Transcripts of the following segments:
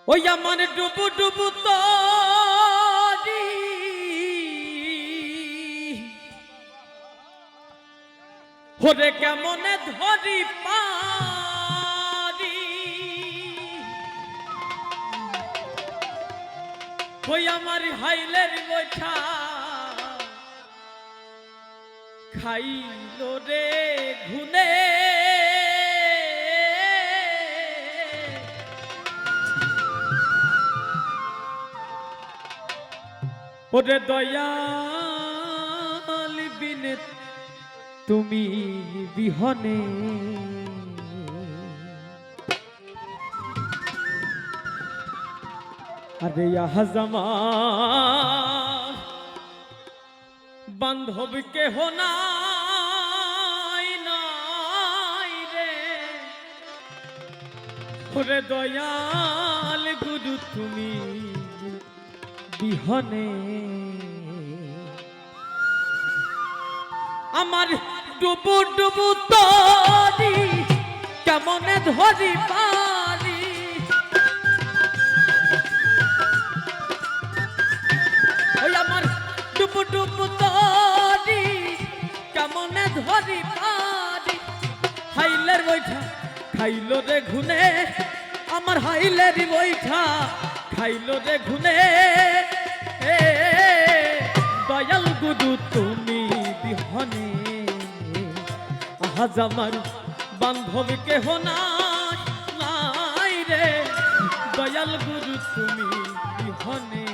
ওই আমার ডুবু ডুবু তরি ওরে কেমনে ধরি পারি ওই আমার হাইলের বৈঠা খাইল রে ঘুনে ওরে দয়াল বিনে তুমি বিহনে আরে আহজামা বান্ধব কেহ নাই নাই রে ওরে দয়াল গুরু তুমি বিহনে আমার ডুবু ডুবু তরি কেমনে ধরি পারি ওই আমার ডুবু ডুবু তরি কেমনে ধরি পারি হাইলের বৈঠা খাইল রে ঘুনে আমার হাইলের বৈঠা খাইল রে ঘুনে দয়াল গুরু তুমি বিহনে আজ আমার বান্ধব কেহ নাই নাই রে দয়াল গুরু তুমি বিহনে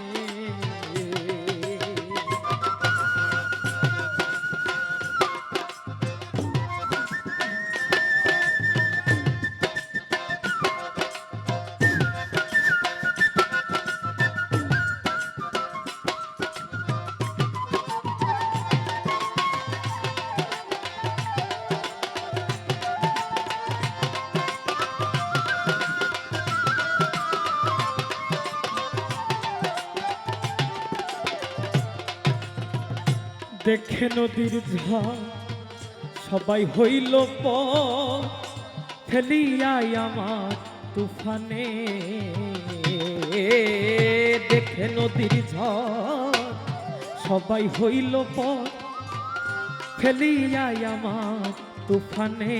দেখে নদীর ঝড় সবাই হইল ফেলিয়াই আমার তুফানে দেখে নদীর ঝড় সবাই হইল ফেলিয়াই আমার তুফানে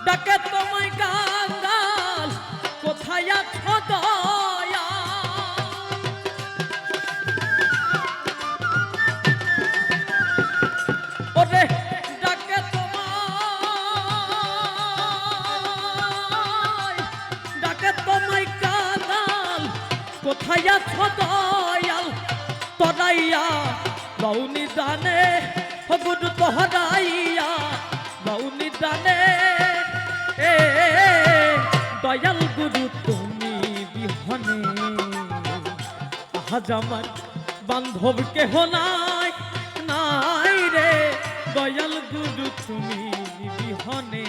ডাকে তোমায় কাঙ্গাল কোথায় আছো দয়া ওরে ডাকে তোমায় কাঙ্গাল কোথায় আছো দয়াল তরাইয়া বাউনি দানে গুরু তহরাইয়া বাউনি দানে দয়াল গুরু তুমি বিহনে আজ আমার বান্ধব কেহ নাই নাই রে দয়াল গুরু তুমি বিহনে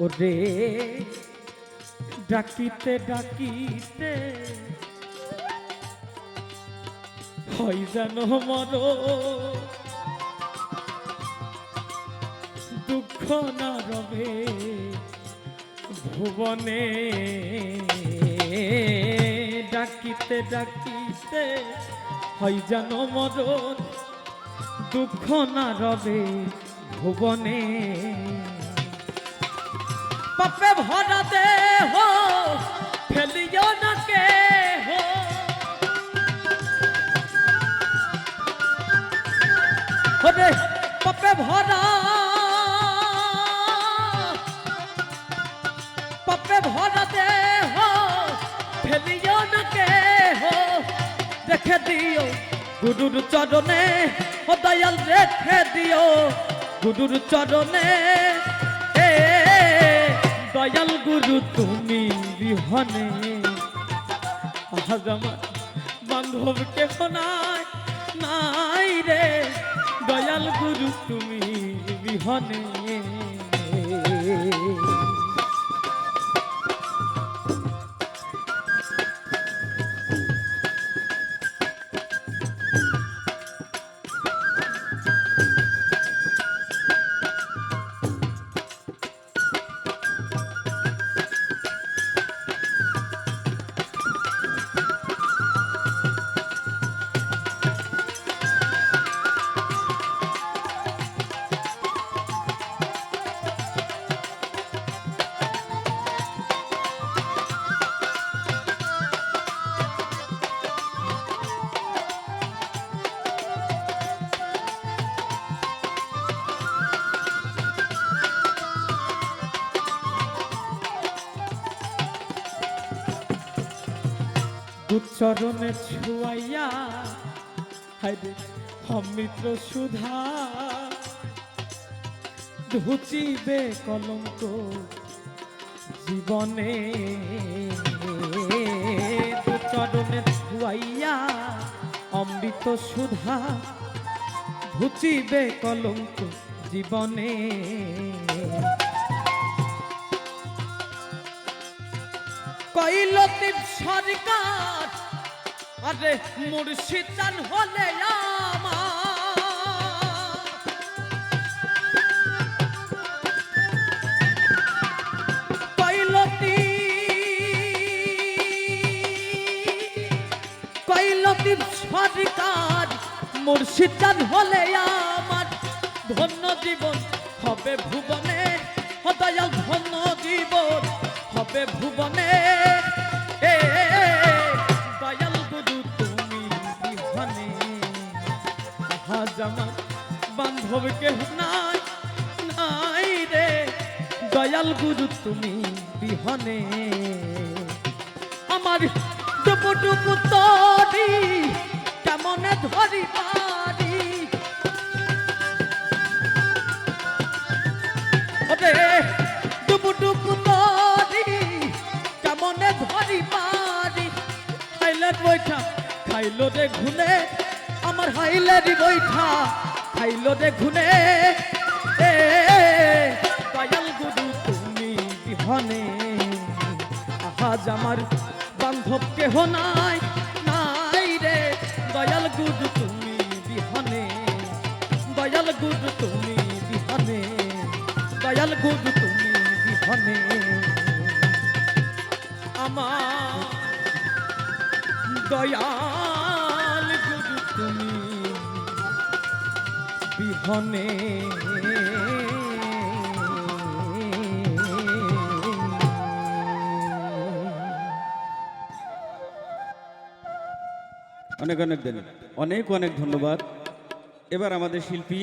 ওরে ডাকিতে ডাকিতে হয় যেন মর দুঃখ না রবে ভুবনে ডাকিতে ডাকিতে হয় যেন মরণ দুঃখ না রবে ভুবনে পাপে ভরা দেহ ফেলিও না কেহ ওরে পাপে ভরা দেহ ফেলিও না কেহ রেখে দিও গুরুর চরণে ও দয়াল রেখে দিও গুরুর চরণে দয়াল গুরু তুমি বিহনে আজ আমার বান্ধব কেহ নাই নাই রে দয়াল গুরু তুমি বিহনে চরণে ছুয়াইয়া হাইরে অমৃত সুধা ধুচিবে কলঙ্ক জীবনে চরণে ছুয়াইয়া অমৃত সুধা ধুচিবে কলঙ্ক জীবনে কৈলদীপ সরকার আরে মুর্শিদ চান হলে কৈলদীপ সরকার মুর্শিদ চান হলে আমার ধন্য জীবন হবে ভুবনে দয়াল ধন্য জীবন হবে ভুবনে দয়াল গুরু তুমি বিহনে আজ আমার বান্ধব কেহ নাই নাই রে দয়াল গুরু তুমি বিহনে আমার টুকুটুকু তরি কেমনে ধরি পারি টুকুটুকু তরি কেমনে ধরি পারি হাইলের বৈঠা খাইলো রে ঘুনে আমার হাইলেরই বৈঠা খাইলো রে ঘুনে দয়াল গুরু তুমি বিহনে আজ আমার বান্ধব কেহ নাই নাই রে দয়াল গুরু তুমি বিহনে দয়াল গুরু তুমি বিহনে দয়াল গুরু তুমি বিহনে আমার দয়াল গুরু তুমি বিহনে অনেক অনেক অনেক অনেক ধন্যবাদ। এবার আমাদের শিল্পী